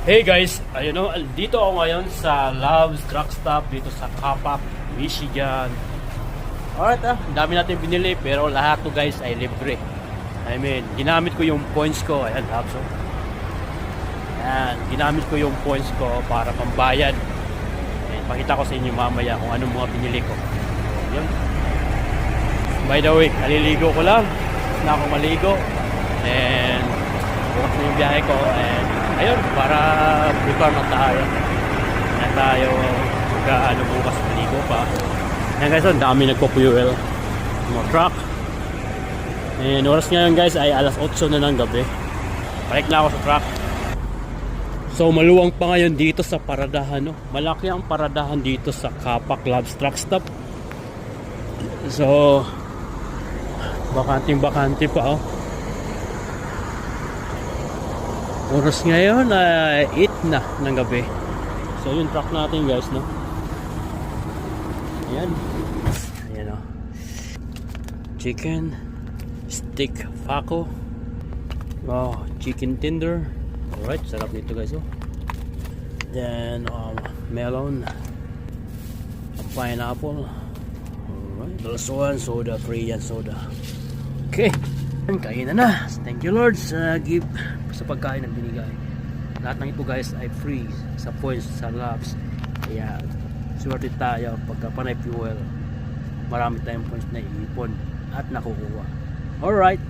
Hey guys, ayun o, dito ako ngayon sa Love's Truck Stop dito sa Capac, Michigan. Alright ang dami natin binili pero lahat to guys ay libre. I mean, ginamit ko yung points ko, ayan Love's o. Ayan, ginamit ko yung points ko para pambayad. Ayan, pakita ko sa inyo mamaya kung anong mga binili ko. Yun. By the way, aliligo ko lang. Na ako maligo. And bukas na yung biyahe ko and ayun, para prepare na tayo ano bukas maligo pa. Ayan guys, ang dami nagpo-fuel mga truck. And oras ngayon guys ay alas 8 na ng gabi. Balik na ako sa truck. So maluwang pa ngayon dito sa paradahan, no? Malaki ang paradahan dito sa Capac Love's Truck Stop. So bakante pa oh. Oras ngayon ay 8 na ng gabi. So yung truck natin guys, no? Ayan. Ayan o. Chicken stick Faco. Oh, chicken tender. Alright, sarap nito guys oh. Then melon, pineapple. Alright, dalasuan, soda, free yan soda. Okay, kain na. Thank you Lord sa give sa pagkain ng binigay. Lahat ng ito guys ay free sa points sa Love's. Kaya swerte tayo pagka panay fuel. Marami tayong points na iipon at nakukuha. Alright.